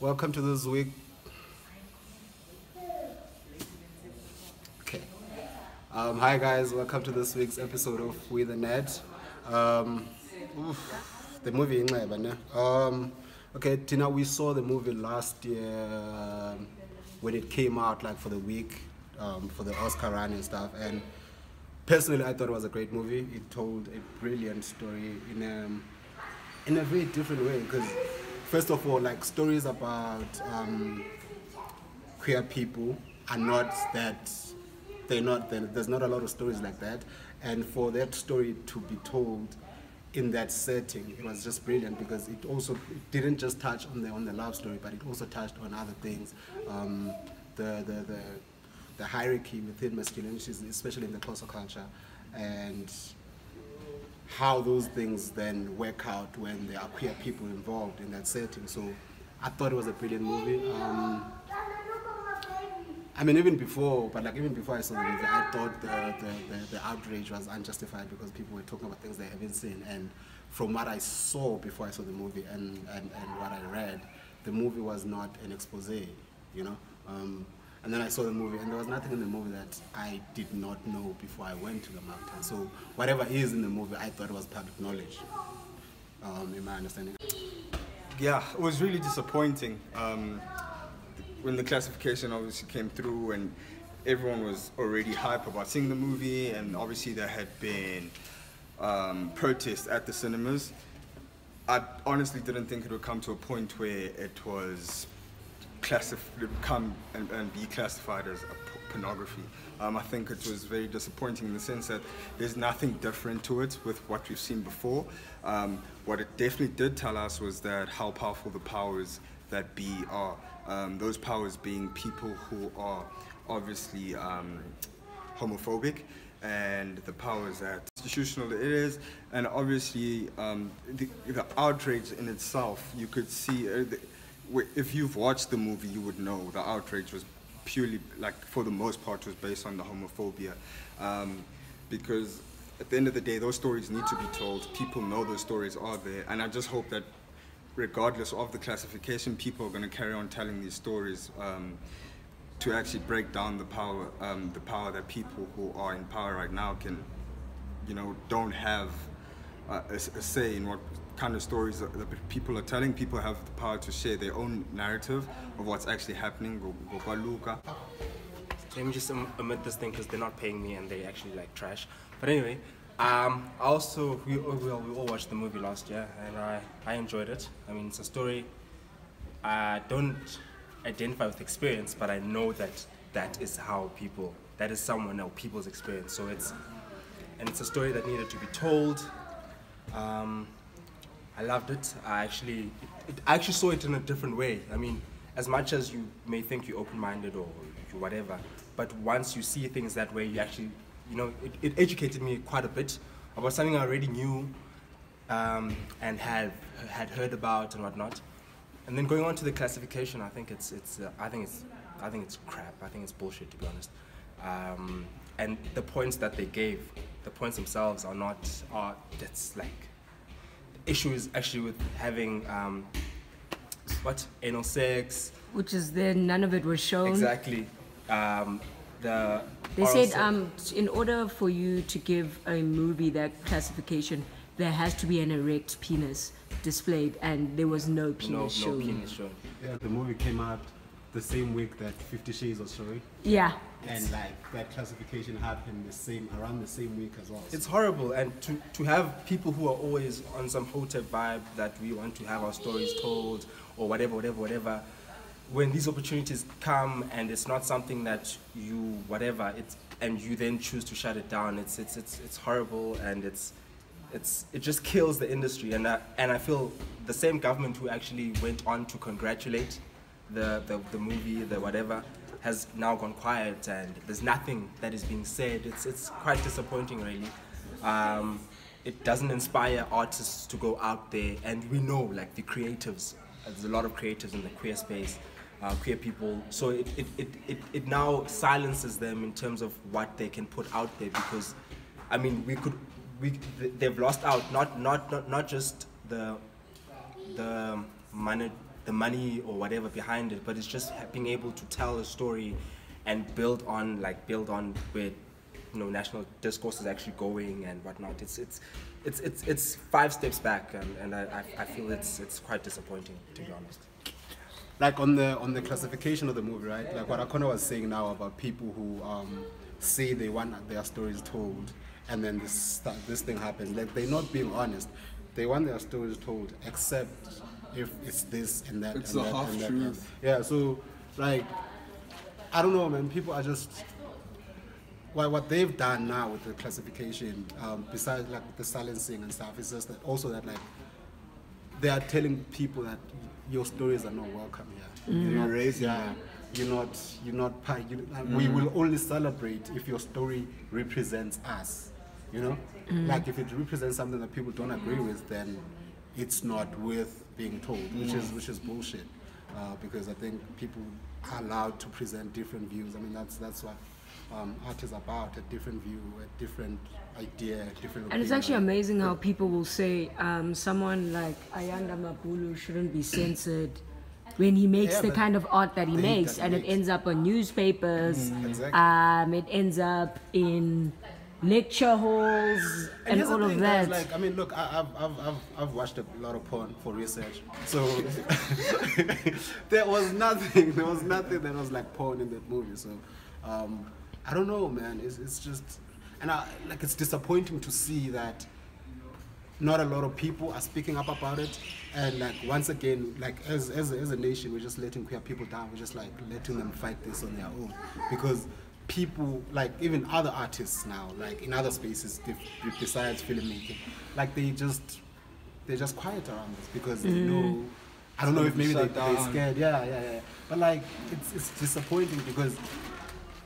Welcome to this week. Okay. Hi guys, welcome to this week's episode of WeTheNet. The movie Inxeba, ne? Okay, Tina, we saw the movie last year when it came out, like for the week, for the Oscar run and stuff. And personally, I thought it was a great movie. It told a brilliant story in a very different way. Because first of all, like stories about queer people are not that. There's not a lot of stories like that, and for that story to be told in that setting, it was just brilliant because it didn't just touch on the love story, but it also touched on other things, the hierarchy within masculinity, especially in the Xhosa culture, and how those things then work out when there are queer people involved in that setting. So I thought it was a brilliant movie. I mean, even before I saw the movie, I thought the outrage was unjustified because people were talking about things they haven't seen. And from what I saw before I saw the movie and what I read, the movie was not an expose, you know. And then I saw the movie, and there was nothing in the movie that I did not know before I went to the mountain. So whatever is in the movie, I thought it was public knowledge, in my understanding. Yeah, it was really disappointing. When the classification obviously came through and everyone was already hype about seeing the movie, and obviously there had been protests at the cinemas, I honestly didn't think it would come to a point where it was come and be classified as a pornography. I think it was very disappointing in the sense that there's nothing different to it with what we've seen before. What it definitely did tell us was that how powerful the powers that be are. Those powers being people who are obviously homophobic, and the powers that institutional it is, and obviously the outrage in itself. You could see, if you've watched the movie, you would know the outrage was purely, like, for the most part, was based on the homophobia, because at the end of the day, those stories need to be told. People know those stories are there, and I just hope that regardless of the classification, people are going to carry on telling these stories to actually break down the power that people who are in power right now can, don't have a say in what kind of stories that people are telling. People have the power to share their own narrative of what's actually happening. Let me just omit this thing because they're not paying me and they actually like trash. But anyway, we all watched the movie last year, and I enjoyed it. I mean, it's a story. I don't identify with experience, but I know that is people's experience. So it's a story that needed to be told. I loved it. I actually saw it in a different way. I mean, as much as you may think you're open-minded or whatever, but once you see things that way, you actually, it educated me quite a bit about something I already knew and had heard about and whatnot. And then going on to the classification, I think it's crap. I think it's bullshit, to be honest. And the points that they gave, the points themselves that's like, the issue is actually with having anal sex, which is then none of it was shown. Exactly. They said in order for you to give a movie that classification, there has to be an erect penis displayed, and there was no penis shown. No penis shown. Yeah, the movie came out the same week that 50 Shades was showing. Yeah. And like that classification happened around the same week as well. It's horrible, and to have people who are always on some hotep vibe that we want to have our stories told or whatever. When these opportunities come and it's not something that and you then choose to shut it down, it's horrible, and it just kills the industry. And I feel the same government who actually went on to congratulate the movie, the whatever, has now gone quiet, and there's nothing that is being said. It's quite disappointing, really. It doesn't inspire artists to go out there, and we know, like, the creatives. There's a lot of creatives in the queer space, queer people. So it now silences them in terms of what they can put out there, because, I mean, they've lost out. Not just the the money or whatever behind it, but it's just being able to tell a story and build on where national discourse is actually going and whatnot. It's 5 steps back, and I feel it's quite disappointing, to be honest. Like on the classification of the movie, right? Like what Akona was saying now about people who say they want their stories told, and then this thing happens. Like they're not being honest. They want their stories told, except if it's this and that. It's and the that, half and that, truth. yeah. So like, I don't know, man. People are just. Well, what they've done now with the classification, besides like the silencing and stuff, is just that also that like they are telling people that your stories are not welcome here. You're raising. Yeah, you're not. We will only celebrate if your story represents us. Like if it represents something that people don't agree with, then it's not worth being told, which is bullshit. Because I think people are allowed to present different views. I mean, that's what art is about: a different view, a different idea, a different. And it's actually amazing how people will say someone like Ayanda Mabulu shouldn't be censored when he makes the kind of art that he makes, and it ends up on newspapers. Exactly. It ends up in lecture halls and here's the all of thing, that. guys, like, I mean, look, I've watched a lot of porn for research, so there was nothing that was like porn in that movie. So I don't know, man. It's just, and it's disappointing to see that not a lot of people are speaking up about it. And like once again, like as a nation, we're just letting queer people down. We're just like letting them fight this on their own, because people, like even other artists now, like in other spaces besides filmmaking, like they're just quiet around this because they know. I don't know if maybe they're scared. Yeah. But like it's disappointing because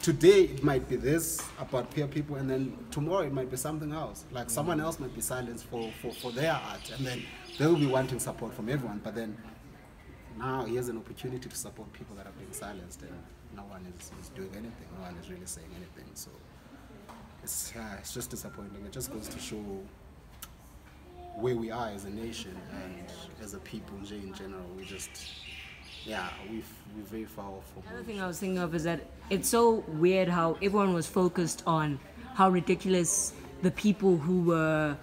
today it might be this about queer people, and then tomorrow it might be something else. Like someone else might be silenced for their art, and then they will be wanting support from everyone. But then now here's an opportunity to support people that are being silenced, and no one is doing anything. No one is really saying anything. So it's just disappointing. It just goes to show where we are as a nation and as a people in general. We're very far off from. Another thing I was thinking of is that it's so weird how everyone was focused on how ridiculous the people who were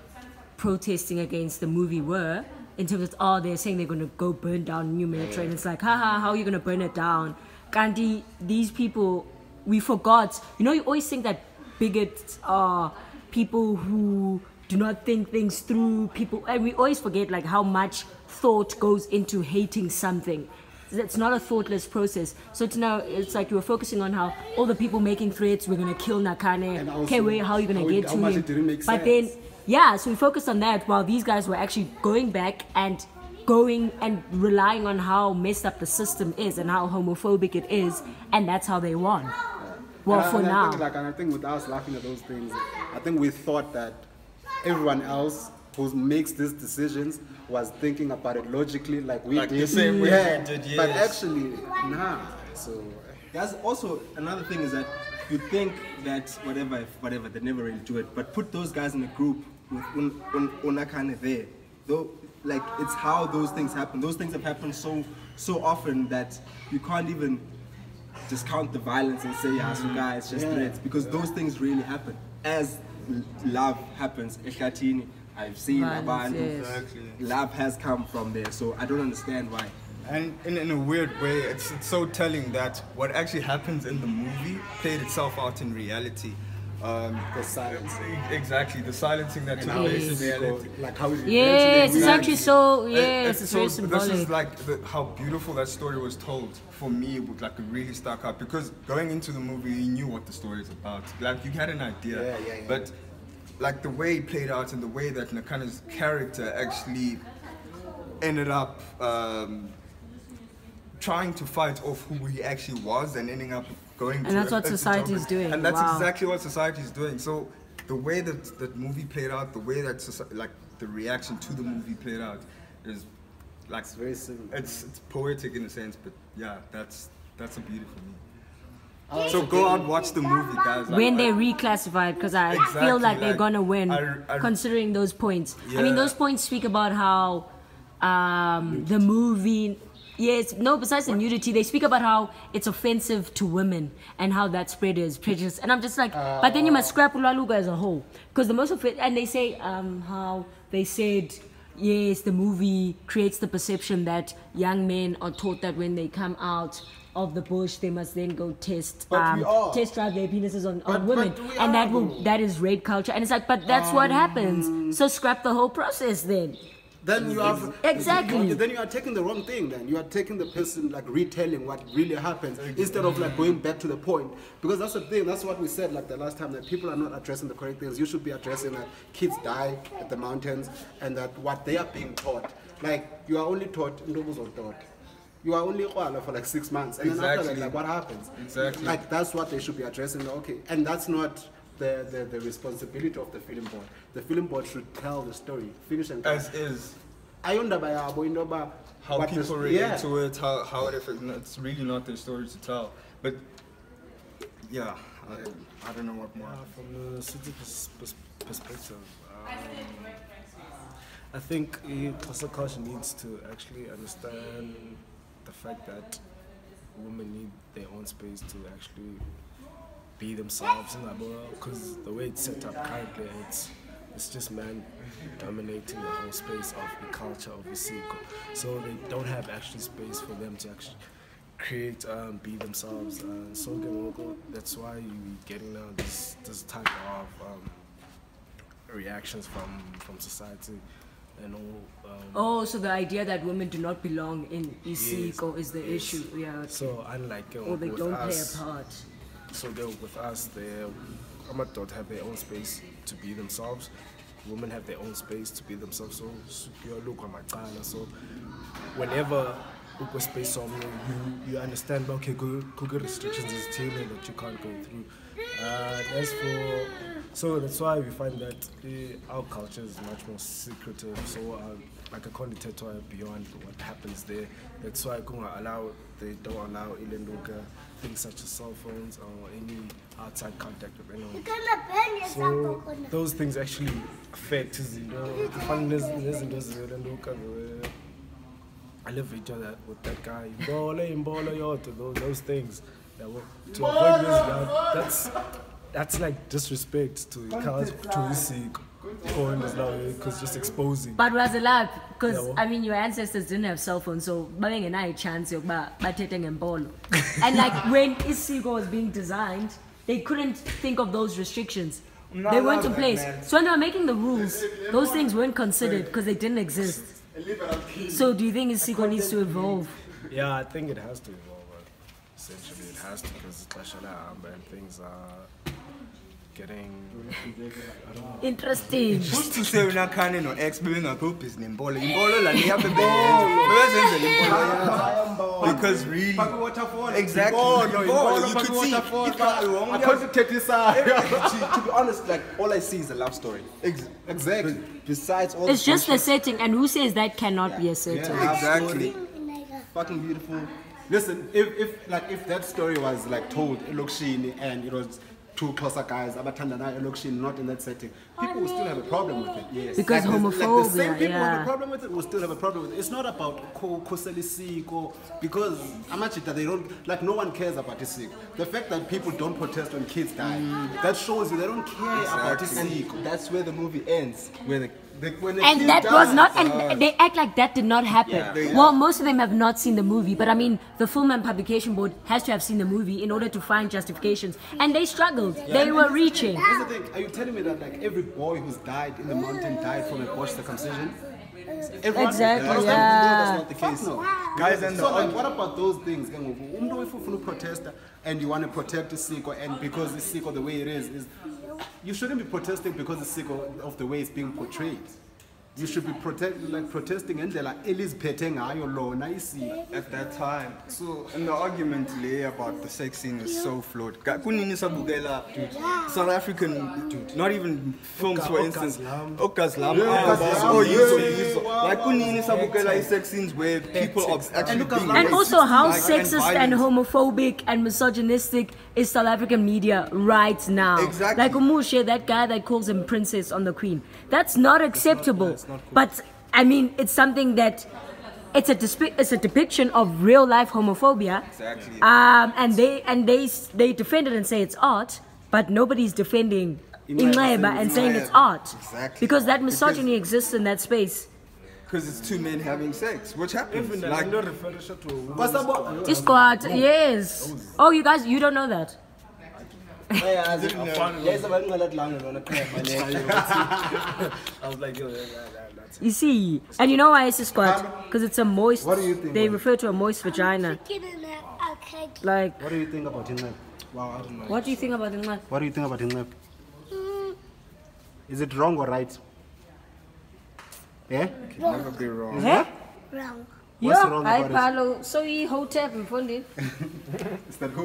protesting against the movie were, in terms of, they're saying they're going to go burn down New Metro, and it's like, haha, how are you going to burn it down? Gandhi, these people, we forgot. You always think that bigots are people who do not think things through, people, and we always forget like how much thought goes into hating something. It's not a thoughtless process. So now it's like you were focusing on how all the people making threats, we're gonna kill Nakane. Okay, wait, how are you gonna get to him? But then, so we focused on that while these guys were actually going back and relying on how messed up the system is and how homophobic it is, and that's how they won. Well, for now. I think with us laughing at those things, I think we thought that everyone else who makes these decisions was thinking about it logically, like we did. The same way we did, yes. But actually, nah. So that's also another thing, is that you think that whatever, they never really do it. But put those guys in a group with Unakane there, though, like it's how those things happen. Those things have happened so often that you can't even discount the violence and say, so guys, just threats, because those things really happen. As love happens, Eshatini, I've seen Abantu, love has come from there, so I don't understand why. And in a weird way, it's so telling that what actually happens in the movie played itself out in reality. The silence. Exactly, the silencing that took place in reality. Like how it's actually so, it's very symbolic. This is like how beautiful that story was told. For me, it really stuck out, because going into the movie, you knew what the story is about. Like, you had an idea. But like the way it played out and the way that Nakane's character actually ended up trying to fight off who he actually was and ending up going. And that's what society is doing. And that's exactly what society is doing. So the way that that movie played out, the way that the reaction to the movie played out, is like it's very similar. It's poetic in a sense, but yeah, that's a beautiful movie. So go out and watch the movie, guys. When they reclassified, because I feel like they're gonna win, considering those points. I mean, those points speak about how the movie Yes, no, besides the nudity, they speak about how it's offensive to women and how that spread is prejudice. And I'm just like, but then you must scrap Ulaluga as a whole. Because the most of it, and they say how they said, yes, the movie creates the perception that young men are taught that when they come out of the bush, they must then go test drive their penises on women. And that is rape culture. And it's like, but that's what happens. So scrap the whole process then. Then you have exactly. Then you are taking the wrong thing. Then you are taking the person like retelling what really happens instead of like going back to the point. Because that's the thing. That's what we said like the last time, that people are not addressing the correct things. You should be addressing that kids die at the mountains and that what they are being taught. Like you are only taught you are only for like 6 months, and then after that, like what happens? Exactly. Like that's what they should be addressing. Okay, and that's not the responsibility of the film board. The film board should tell the story, finish and as is. How people relate to it, how it affects. It's really not their story to tell. But yeah, I don't know what more. From the city perspective, I think hustle culture needs to actually understand the fact that women need their own space to actually be themselves in that world, because the way it's set up currently, it's just men dominating the whole space of the culture of Isiko. So they don't have actually space for them to actually create, be themselves. So that's why you're getting now this type of reactions from society and all. So the idea that women do not belong in Isiko is the issue. Yeah. So unlike or they don't play a part. So with us, Amadot have their own space to be themselves. Women have their own space to be themselves. So so whenever you space on you understand, okay, good restrictions is tailored that you can't go through. So that's why we find that our culture is much more secretive. So like a conditator beyond what happens there. That's why they don't allow Ilenduka things such as cell phones or any outside contact with anyone. So those things actually affect, the funness I live each other with that guy. Those things. To avoid this, that's like disrespect to Isiko. Because just exposing. But was a lot, because I mean your ancestors didn't have cell phones, so having a chance of and like when Isiko was being designed, they couldn't think of those restrictions. They weren't in place. So when they were making the rules, those things weren't considered because they didn't exist. So do you think Isiko needs to evolve? Yeah, I think it has to evolve. Essentially, it has to, because and things are getting interesting. Who's to say we're not kind of ex being a group is Nimbolo? Because really, exactly. You could see to be honest, like all I see is a love story. Exactly. Besides all, it's just the setting, and who says that cannot be a setting? Yeah, exactly. Fucking beautiful. Listen, if that story was like told in Lokshini and it was two closer guys, Abatandana and Lokshini, not in that setting, people will still have a problem with it. Yes. Because like homophobia, the same people have a problem with it, will still have a problem with it. It's not about Koselisiko, because Amachita, they don't, like no one cares about Isiko. The fact that people don't protest when kids die, that shows you they don't care about Isiko. That's where the movie ends. When and that was not, and they act like that did not happen. Yeah. Well, most of them have not seen the movie, but I mean, the Film and Publication Board has to have seen the movie in order to find justifications, and they struggled. Yeah. They were reaching. Here's the thing: are you telling me that like every boy who's died in the mountain died from a botched circumcision? Everyone? Exactly. Yeah. That's not the case. No. Guys, and so like, what about those things? If you protest and you want to protect the Isiko, and because the Isiko the way it is. You shouldn't be protesting because it's sick of the way it's being portrayed. You should be protesting and they're like at that time. So, and the argument lay about the sex scene is so flawed. South African, not even films for instance, Okazlam, like sex scenes where people are actually being and also how sexist and homophobic and misogynistic is South African media right now. Exactly. Like Umushe, that guy that calls him princess on the Queen. That's not acceptable. But I mean, it's something that it's a depiction of real life homophobia. Exactly. And they defend it and say it's art, but nobody's defending Inxeba and saying it's art. Exactly. Because that misogyny exists in that space. Because it's two men having sex, which happens. Even Like, like, reference to Discord, yes. Oh, you guys, you don't know that. I was like, yo, that's it. You see, and you know why it's a squat? Because it's a moist. What do you think, They Bonnie? refer to a moist vagina. Like, What do you think about Inxeba? Wow, I don't know. what do you think about Inxeba? What do you think about Inxeba? Is it wrong or right? Yeah? can never be wrong. Huh? Wrong. Yo, What's wrong I about it? follow. So he hotep in Fundi. Is that who?